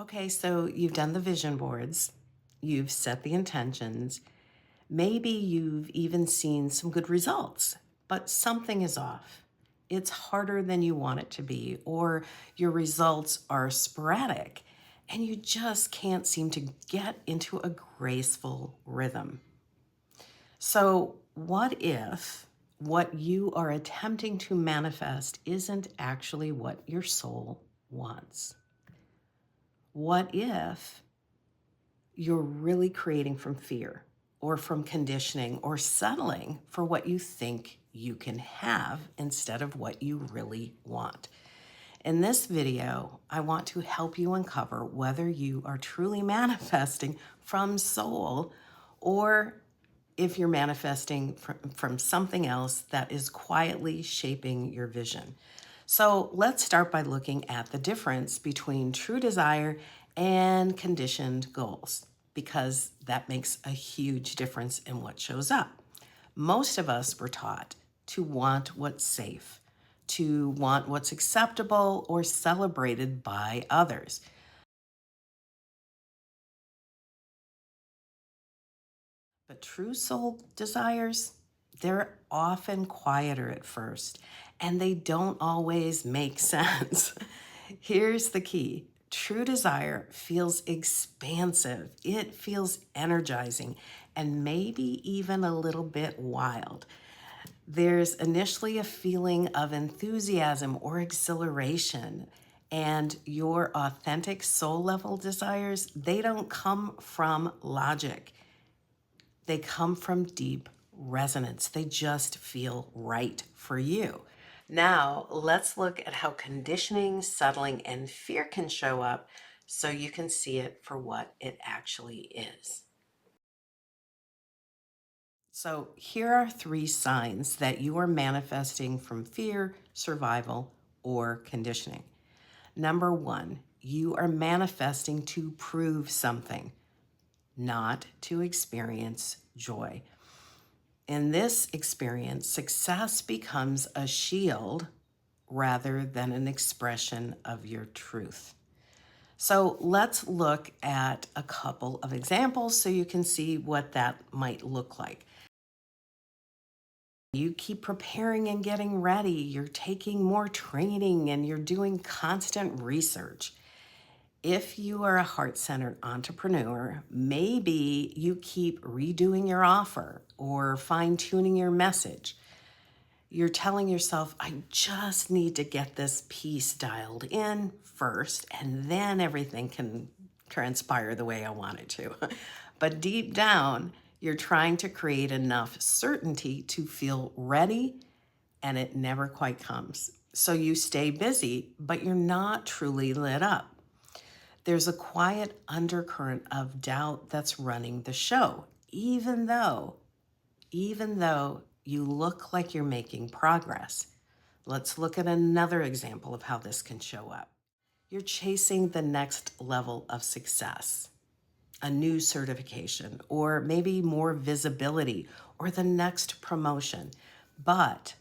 Okay, so you've done the vision boards, you've set the intentions, maybe you've even seen some good results, but something is off. It's harder than you want it to be, or your results are sporadic, and you just can't seem to get into a graceful rhythm. So, what if what you are attempting to manifest isn't actually what your soul wants? What if you're really creating from fear or from conditioning or settling for what you think you can have instead of what you really want? In this video, I want to help you uncover whether you are truly manifesting from soul or if you're manifesting from something else that is quietly shaping your vision. So let's start by looking at the difference between true desire and conditioned goals, because that makes a huge difference in what shows up. Most of us were taught to want what's safe, to want what's acceptable or celebrated by others. But true soul desires, they're often quieter at first and they don't always make sense. Here's the key: true desire feels expansive, it feels energizing, and maybe even a little bit wild. There's initially a feeling of enthusiasm or exhilaration, and your authentic soul level desires, they don't come from logic. They come from deep resonance. They just feel right for you. Now, let's look at how conditioning, settling, and fear can show up so you can see it for what it actually is. So, here are three signs that you are manifesting from fear, survival, or conditioning. Number one, you are manifesting to prove something, not to experience joy. In this experience, success becomes a shield rather than an expression of your truth. So let's look at a couple of examples so you can see what that might look like. You keep preparing and getting ready, you're taking more training, and you're doing constant research. If you are a heart centered entrepreneur, maybe you keep redoing your offer or fine tuning your message. You're telling yourself, I just need to get this piece dialed in first, and then everything can transpire the way I want it to. But deep down, you're trying to create enough certainty to feel ready, and it never quite comes. So you stay busy, but you're not truly lit up. There's a quiet undercurrent of doubt that's running the show, even though you look like you're making progress. Let's look at another example of how this can show up. You're chasing the next level of success, a new certification, or maybe more visibility, or the next promotion, but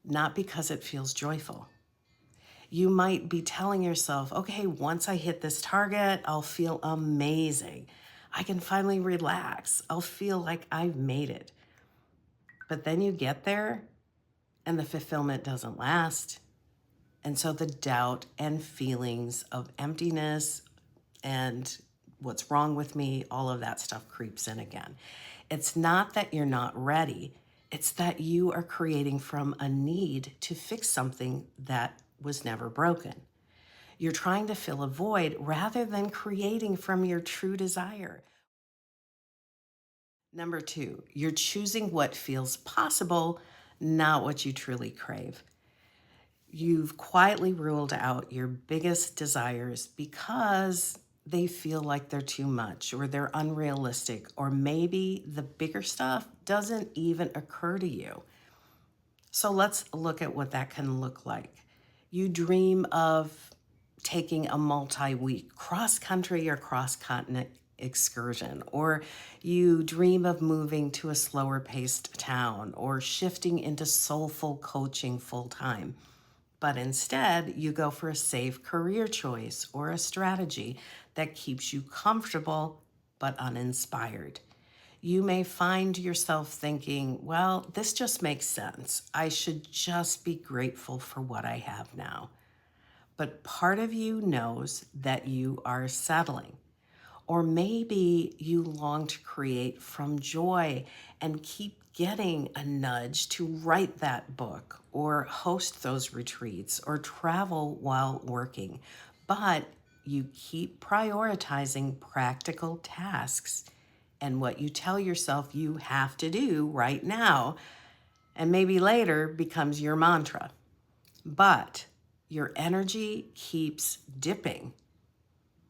not because it feels joyful. You might be telling yourself, okay, once I hit this target, I'll feel amazing. I can finally relax. I'll feel like I've made it. But then you get there and the fulfillment doesn't last. And so the doubt and feelings of emptiness and what's wrong with me, all of that stuff creeps in again. It's not that you're not ready, it's that you are creating from a need to fix something that was never broken. You're trying to fill a void rather than creating from your true desire. Number two, you're choosing what feels possible, not what you truly crave. You've quietly ruled out your biggest desires because they feel like they're too much or they're unrealistic, or maybe the bigger stuff doesn't even occur to you. So let's look at what that can look like. You dream of taking a multi week cross country or cross continent excursion, or you dream of moving to a slower paced town or shifting into soulful coaching full time. But instead, you go for a safe career choice or a strategy that keeps you comfortable but uninspired. You may find yourself thinking, well, this just makes sense. I should just be grateful for what I have now. But part of you knows that you are settling. Or maybe you long to create from joy and keep getting a nudge to write that book or host those retreats or travel while working. But you keep prioritizing practical tasks and what you tell yourself you have to do right now, and maybe later becomes your mantra. But your energy keeps dipping.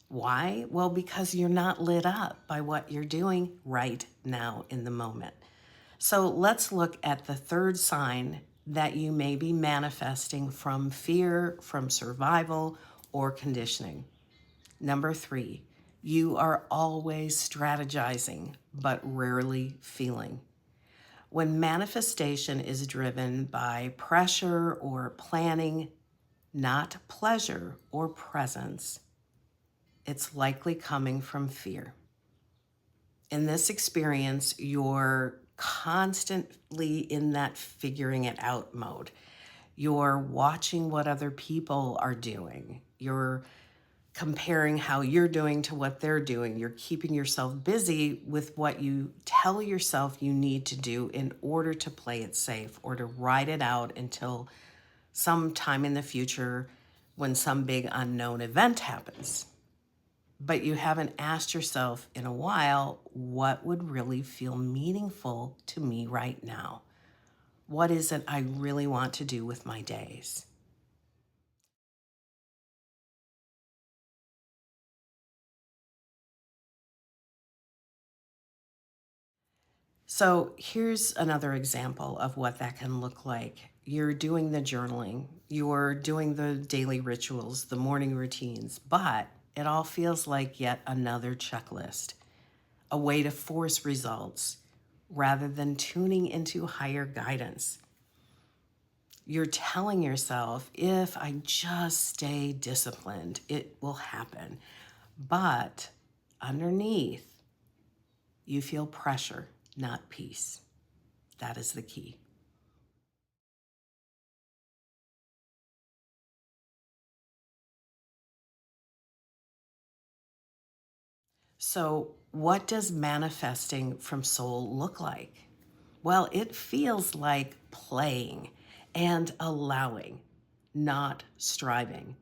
Why? Well, because you're not lit up by what you're doing right now in the moment. So let's look at the third sign that you may be manifesting from fear, from survival, or conditioning. Number 3, you are always strategizing, but rarely feeling. When manifestation is driven by pressure or planning, not pleasure or presence, it's likely coming from fear. In this experience, you're constantly in that figuring it out mode. You're watching what other people are doing. You're comparing how you're doing to what they're doing. You're keeping yourself busy with what you tell yourself you need to do in order to play it safe or to ride it out until sometime in the future when some big unknown event happens. But you haven't asked yourself in a while, what would really feel meaningful to me right now? What is it I really want to do with my days? So here's another example of what that can look like. You're doing the journaling, you're doing the daily rituals, the morning routines, but it all feels like yet another checklist, a way to force results rather than tuning into higher guidance. You're telling yourself, if I just stay disciplined, it will happen. But underneath, you feel pressure, not peace. That is the key. So, what does manifesting from soul look like? Well, it feels like playing and allowing, not striving.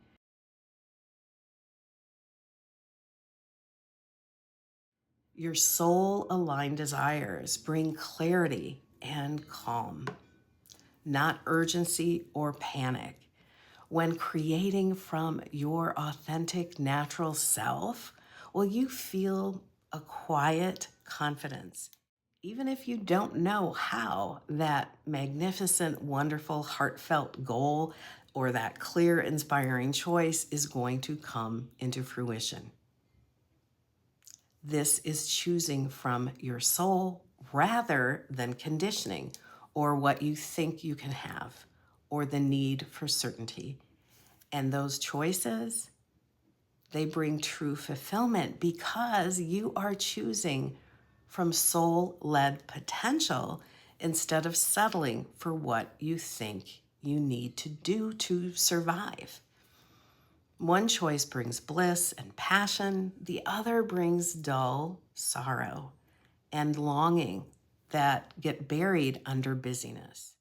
Your soul aligned desires bring clarity and calm, not urgency or panic. When creating from your authentic, natural self, will you feel a quiet confidence? Even if you don't know how that magnificent, wonderful, heartfelt goal or that clear, inspiring choice is going to come into fruition. This is choosing from your soul rather than conditioning or what you think you can have or the need for certainty. And those choices, they bring true fulfillment because you are choosing from soul led potential instead of settling for what you think you need to do to survive. One choice brings bliss and passion, the other brings dull sorrow and longing that get buried under busyness.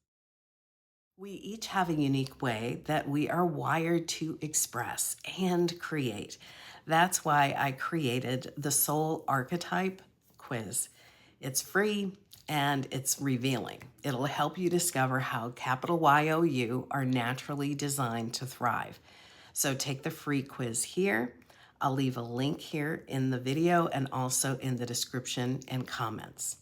We each have a unique way that we are wired to express and create. That's why I created the Soul Archetype quiz. It's free and it's revealing. It'll help you discover how capital YOU are naturally designed to thrive. So take the free quiz here. I'll leave a link here in the video and also in the description and comments.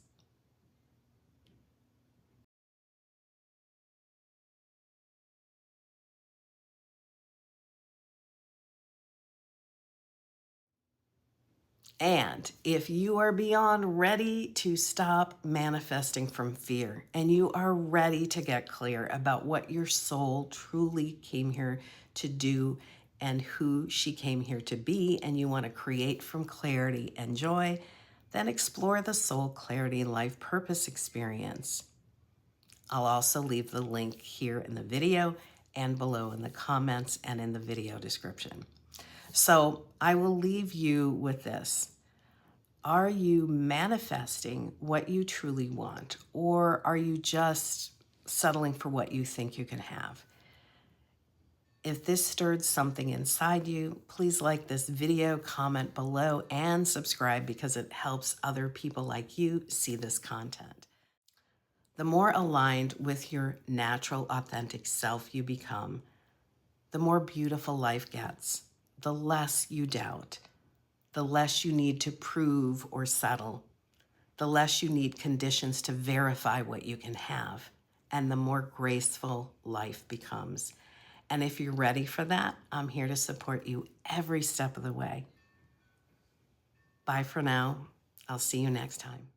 And if you are beyond ready to stop manifesting from fear and you are ready to get clear about what your soul truly came here to do and who she came here to be, and you want to create from clarity and joy, then explore the Soul Clarity Life Purpose Experience. I'll also leave the link here in the video and below in the comments and in the video description. So I will leave you with this. Are you manifesting what you truly want, or are you just settling for what you think you can have? If this stirred something inside you, please like this video, comment below, and subscribe because it helps other people like you see this content. The more aligned with your natural, authentic self you become, the more beautiful life gets, the less you doubt, the less you need to prove or settle, the less you need conditions to verify what you can have, and the more graceful life becomes. And if you're ready for that, I'm here to support you every step of the way. Bye for now. I'll see you next time.